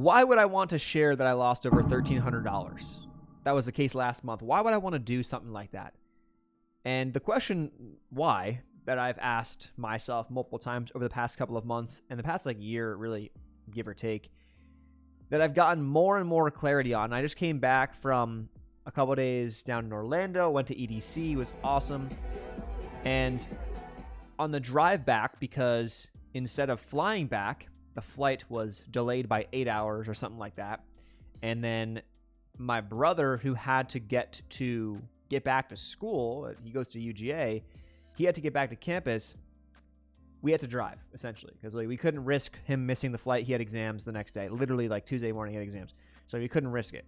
Why would I want to share that I lost over $1,300? That was the case last month. Why would I want to do something like that? And the question why that I've asked myself multiple times over the past couple of months and the past year, really, give or take, that I've gotten more and more clarity on. I just came back from a couple days down in Orlando, went to EDC, was awesome. And on the drive back, because instead of flying back, the flight was delayed by 8 hours or something like that. And then my brother, who had to get back to school, he goes to UGA, he had to get back to campus. We had to drive, essentially, because we couldn't risk him missing the flight. He had exams the next day. Literally, Tuesday morning, he had exams. So we couldn't risk it.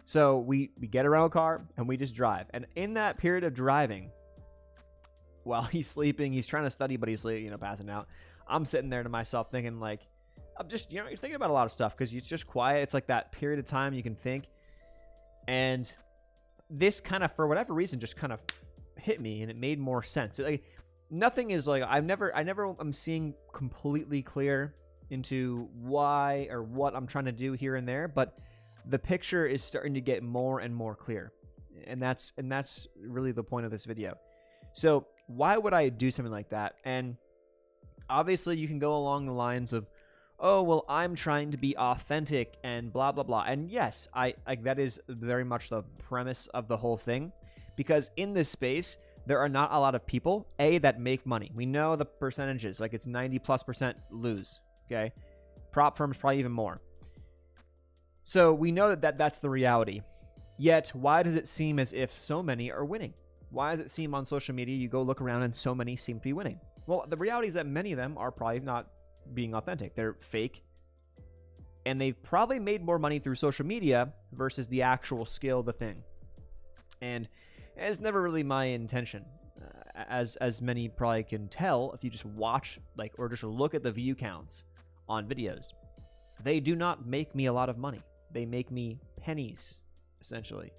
So we get around a car, and we just drive. And in that period of driving, while he's sleeping, he's trying to study, but he's, passing out. I'm sitting there to myself thinking, I'm just, you're thinking about a lot of stuff because it's just quiet. It's that period of time you can think. And this kind of, for whatever reason, just kind of hit me, and it made more sense. Nothing is I'm seeing completely clear into why or what I'm trying to do here and there, but the picture is starting to get more and more clear. And that's really the point of this video. So why would I do something like that? And obviously you can go along the lines of, oh, well, I'm trying to be authentic and blah, blah, blah. And yes, I that is very much the premise of the whole thing, because in this space, there are not a lot of people, that make money. We know the percentages, it's 90+% lose, okay? Prop firms probably even more. So we know that's the reality. Yet, why does it seem as if so many are winning? Why does it seem on social media, you go look around and so many seem to be winning? Well, the reality is that many of them are probably not being authentic. They're fake. And they've probably made more money through social media versus the actual skill of the thing. And it's never really my intention, as many probably can tell if you just watch or just look at the view counts on videos. They do not make me a lot of money. They make me pennies, essentially.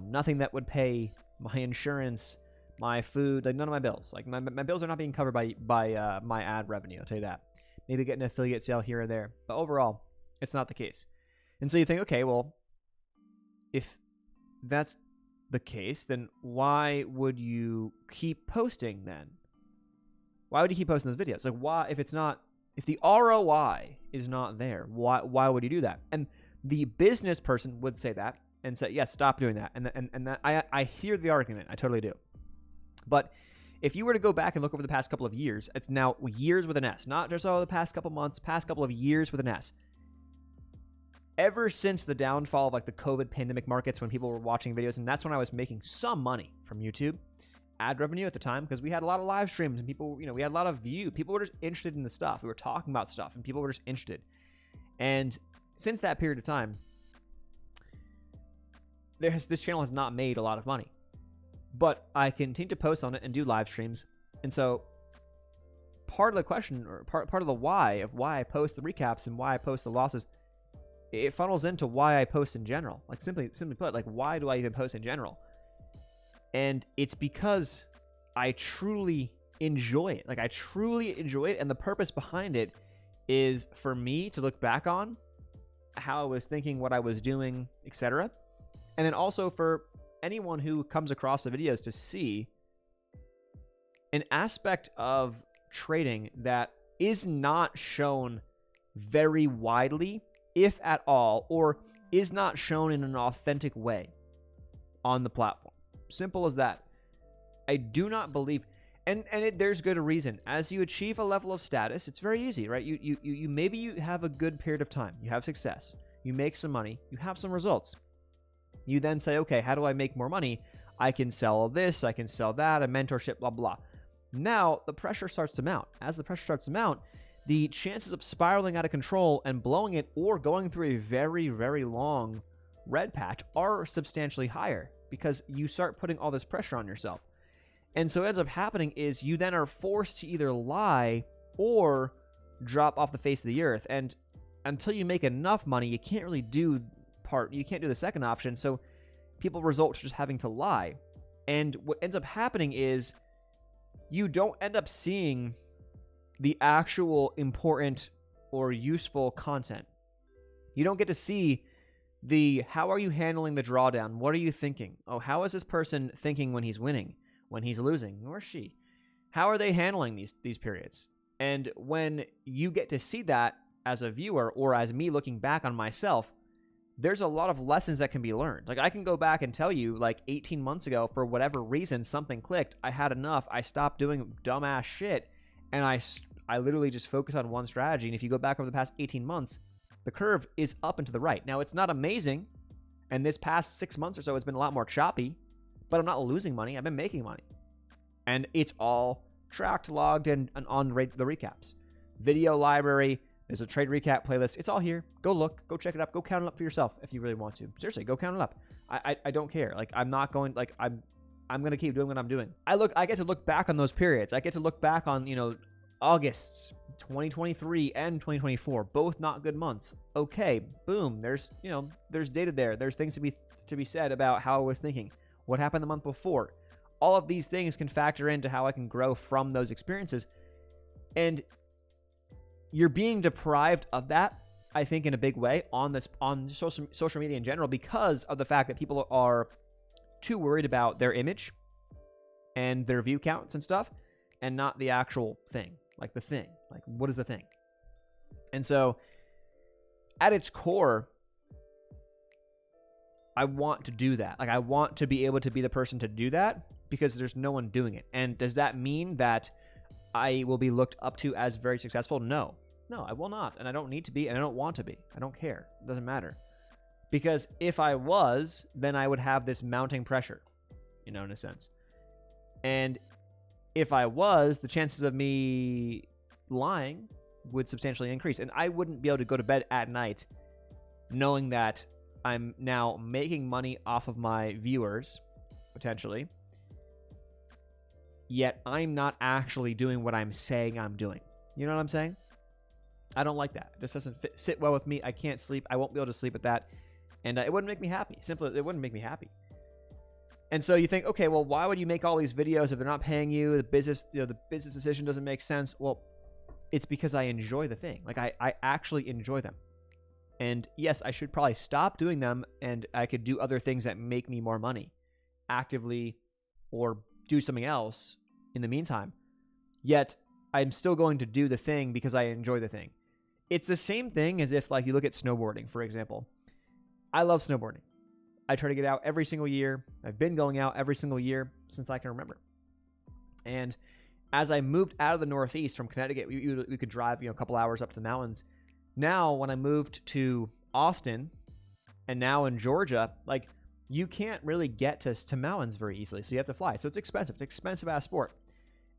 Nothing that would pay my insurance, my food, none of my bills. My bills are not being covered by my ad revenue, I'll tell you that. Maybe get an affiliate sale here or there. But overall, it's not the case. And so you think, okay, well, if that's the case, then why would you keep posting then? Why would you keep posting those videos? Why, if the ROI is not there, why would you do that? And the business person would say that and say, yes, stop doing that. And that I hear the argument. I totally do. But if you were to go back and look over the past couple of years, it's now years with an S, not just the past couple months, past couple of years with an S. Ever since the downfall of the COVID pandemic markets, when people were watching videos, and that's when I was making some money from YouTube ad revenue at the time, because we had a lot of live streams and people, we had a lot of view. People were just interested in the stuff. We were talking about stuff and people were just interested. And since that period of time, this channel has not made a lot of money, but I continue to post on it and do live streams. And so part of the question, or part of the why I post the recaps and why I post the losses, it funnels into why I post in general. Simply put, why do I even post in general? And it's because I truly enjoy it. I truly enjoy it. And the purpose behind it is for me to look back on how I was thinking, what I was doing, etc. And then also for anyone who comes across the videos to see an aspect of trading that is not shown very widely, if at all, or is not shown in an authentic way on the platform. Simple as that. I do not believe, and there's good reason. As you achieve a level of status, it's very easy, right? You maybe you have a good period of time. You have success. You make some money. You have some results. You then say, okay, how do I make more money? I can sell this. I can sell that. A mentorship, blah, blah. Now the pressure starts to mount. As the pressure starts to mount, the chances of spiraling out of control and blowing it or going through a very, very long red patch are substantially higher because you start putting all this pressure on yourself. And so what ends up happening is you then are forced to either lie or drop off the face of the earth. And until you make enough money, you can't really do you can't do the second option. So people resort to just having to lie. And what ends up happening is you don't end up seeing the actual important or useful content. You don't get to see the how are you handling the drawdown? What are you thinking? Oh, how is this person thinking when he's winning, when he's losing, or she? How are they handling these periods? And when you get to see that as a viewer or as me looking back on myself, there's a lot of lessons that can be learned. Like I can go back and tell you, like 18 months ago, for whatever reason, something clicked. I had enough. I stopped doing dumbass shit, and I literally just focus on one strategy. And if you go back over the past 18 months, the curve is up and to the right. Now, it's not amazing, and this past 6 months or so, it's been a lot more choppy, but I'm not losing money. I've been making money. And it's all tracked, logged, and on the recaps. Video library, there's a trade recap playlist. It's all here. Go look. Go check it up. Go count it up for yourself if you really want to. Seriously, go count it up. I don't care. Like, I'm not going, like, I'm going to keep doing what I'm doing. I get to look back on those periods. I get to look back on, August's 2023 and 2024, both not good months. Okay, boom. There's data there. There's things to be said about how I was thinking. What happened the month before? All of these things can factor into how I can grow from those experiences. And you're being deprived of that, I think, in a big way on social media in general, because of the fact that people are too worried about their image and their view counts and stuff, and not the actual thing. Like the thing. Like, what is the thing? And so, at its core, I want to do that. Like, I want to be able to be the person to do that because there's no one doing it. And does that mean that I will be looked up to as very successful? No. No, I will not. And I don't need to be, and I don't want to be. I don't care. It doesn't matter. Because if I was, then I would have this mounting pressure, in a sense. And if I was, the chances of me lying would substantially increase. And I wouldn't be able to go to bed at night knowing that I'm now making money off of my viewers, potentially, yet I'm not actually doing what I'm saying I'm doing. You know what I'm saying? I don't like that. It just doesn't sit well with me. I can't sleep. I won't be able to sleep with that. And it wouldn't make me happy. Simply, it wouldn't make me happy. And so you think, okay, well, why would you make all these videos if they're not paying you? The business, the business decision doesn't make sense. Well, it's because I enjoy the thing. Like, I actually enjoy them. And yes, I should probably stop doing them, and I could do other things that make me more money actively, or do something else in the meantime. Yet I'm still going to do the thing because I enjoy the thing. It's the same thing as if, like, you look at snowboarding, for example. I love snowboarding. I try to get out every single year. I've been going out every single year since I can remember. And as I moved out of the Northeast from Connecticut, we could drive a couple hours up to the mountains. Now, when I moved to Austin and now in Georgia, like, you can't really get to mountains very easily. So you have to fly. So it's expensive. It's expensive ass sport.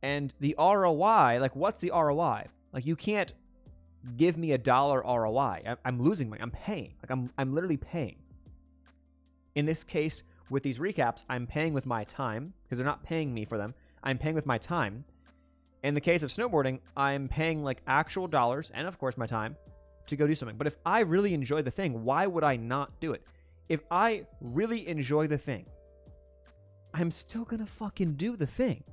And the ROI, like, what's the ROI? Like, you can't give me $1 ROI. I'm losing money. I'm paying. Like, I'm literally paying. In this case, with these recaps, I'm paying with my time because they're not paying me for them. I'm paying with my time. In the case of snowboarding, I'm paying like actual dollars and, of course, my time to go do something. But if I really enjoy the thing, why would I not do it? If I really enjoy the thing, I'm still going to fucking do the thing.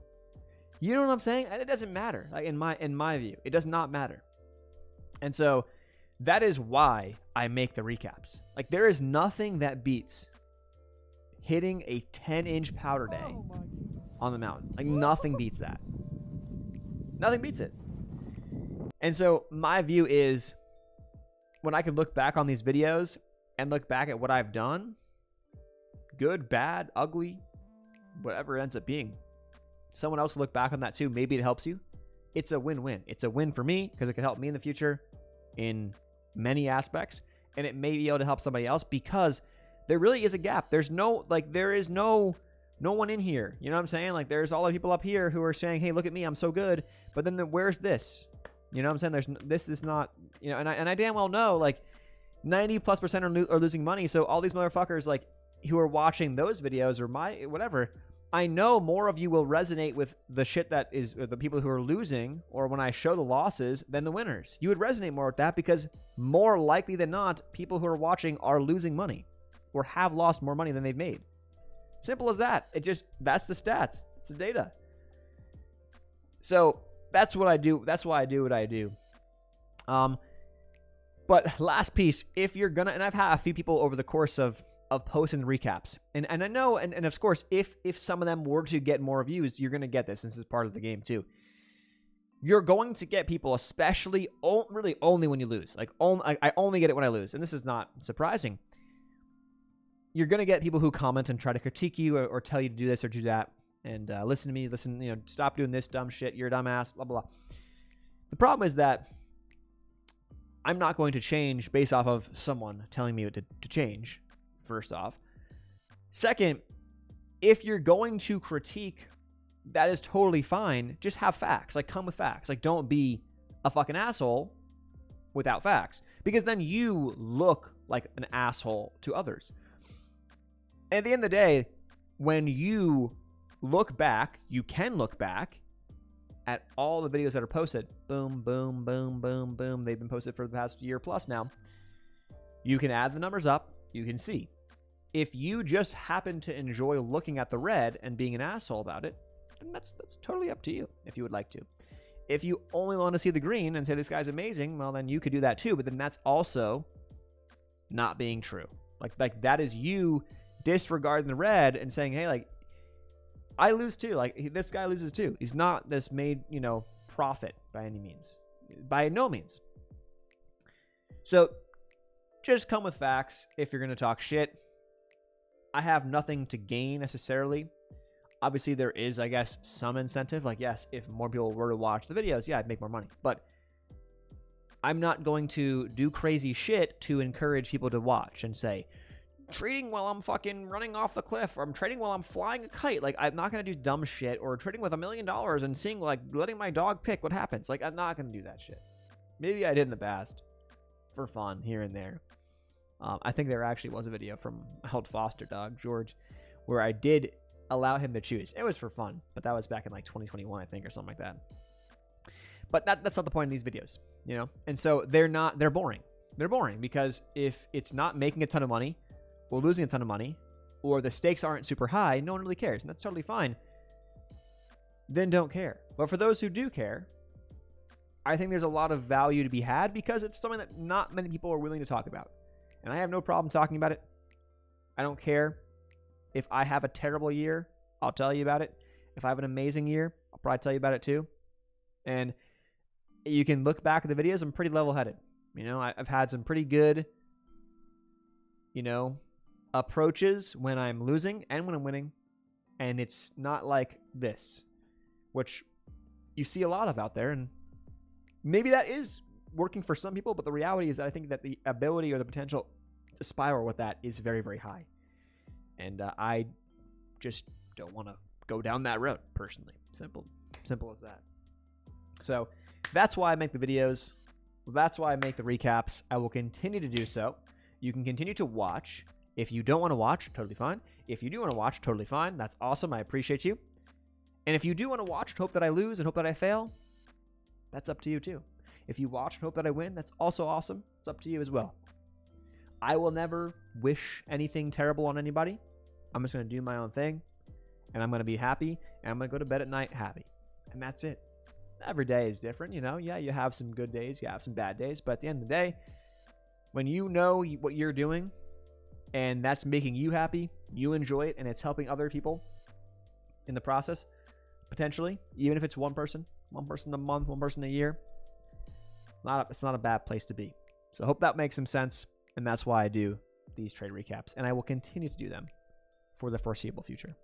You know what I'm saying? And it doesn't matter. Like, in my view, it does not matter. And so that is why I make the recaps. Like, there is nothing that beats hitting a 10-inch powder day on the mountain. Like, nothing beats that. Nothing beats it. And so my view is, when I could look back on these videos and look back at what I've done, good, bad, ugly, whatever it ends up being, someone else will look back on that too. Maybe it helps you. It's a win-win. It's a win for me because it can help me in the future in many aspects, and it may be able to help somebody else because there really is a gap. There is no one in here. You know what I'm saying? Like, there's all the people up here who are saying, hey, look at me, I'm so good. But then where's this? You know what I'm saying? This is not, and I damn well know, like, 90+% are losing money. So all these motherfuckers, like, who are watching those videos or my whatever, I know more of you will resonate with the shit that is the people who are losing, or when I show the losses, than the winners. You would resonate more with that because more likely than not, people who are watching are losing money or have lost more money than they've made. Simple as that. That's the stats. It's the data. So that's what I do. That's why I do what I do. But last piece, if you're gonna, and I've had a few people over the course of posting recaps, and I know, and of course, if some of them were to get more views, you're gonna get this. This is part of the game too. You're going to get people, especially really only when you lose. Like, I only get it when I lose, and this is not surprising. You're gonna get people who comment and try to critique you or tell you to do this or do that, and listen to me, stop doing this dumb shit. You're a dumbass. Blah blah blah. The problem is that I'm not going to change based off of someone telling me to change. First off. Second, if you're going to critique, that is totally fine. Just have facts. Like, come with facts. Like, don't be a fucking asshole without facts. Because then you look like an asshole to others. At the end of the day, when you look back, you can look back at all the videos that are posted. Boom, boom, boom, boom, boom. They've been posted for the past year plus now. You can add the numbers up. You can see. If you just happen to enjoy looking at the red and being an asshole about it, then that's totally up to you if you would like to. If you only want to see the green and say this guy's amazing, well, then you could do that too, but then that's also not being true. Like that is you disregarding the red and saying, hey, like, I lose too. Like, this guy loses too. He's not this made, profit by any means. By no means. So just come with facts if you're going to talk shit. I have nothing to gain necessarily. Obviously, there is, I guess, some incentive. Like, yes, if more people were to watch the videos, yeah, I'd make more money. But I'm not going to do crazy shit to encourage people to watch and say, trading while I'm fucking running off the cliff, or I'm trading while I'm flying a kite. Like, I'm not going to do dumb shit, or trading with $1 million and seeing, like, letting my dog pick what happens. Like, I'm not going to do that shit. Maybe I did in the past for fun here and there. I think there actually was a video from my old foster dog, George, where I did allow him to choose. It was for fun, but that was back in like 2021, I think, or something like that. But that's not the point of these videos, And so they're boring. They're boring because if it's not making a ton of money or losing a ton of money or the stakes aren't super high, no one really cares. And that's totally fine. Then don't care. But for those who do care, I think there's a lot of value to be had because it's something that not many people are willing to talk about. And I have no problem talking about it. I don't care. If I have a terrible year, I'll tell you about it. If I have an amazing year, I'll probably tell you about it too. And you can look back at the videos. I'm pretty level-headed. I've had some pretty good, approaches when I'm losing and when I'm winning. And it's not like this, which you see a lot of out there. And maybe that is working for some people, but the reality is that I think that the ability or the potential to spiral with that is very, very high. And I just don't want to go down that road personally. Simple as that. So that's why I make the videos. That's why I make the recaps. I will continue to do so. You can continue to watch. If you don't want to watch, totally fine. If you do want to watch, totally fine. That's awesome. I appreciate you. And if you do want to watch and hope that I lose and hope that I fail, that's up to you too. If you watch and hope that I win, that's also awesome. It's up to you as well. I will never wish anything terrible on anybody. I'm just going to do my own thing, and I'm going to be happy, and I'm going to go to bed at night happy. And that's it. Every day is different, Yeah, you have some good days, you have some bad days, but at the end of the day, when you know what you're doing, and that's making you happy, you enjoy it, and it's helping other people in the process, potentially, even if it's one person a month, one person a year, it's not a bad place to be. So I hope that makes some sense, and that's why I do these trade recaps, and I will continue to do them for the foreseeable future.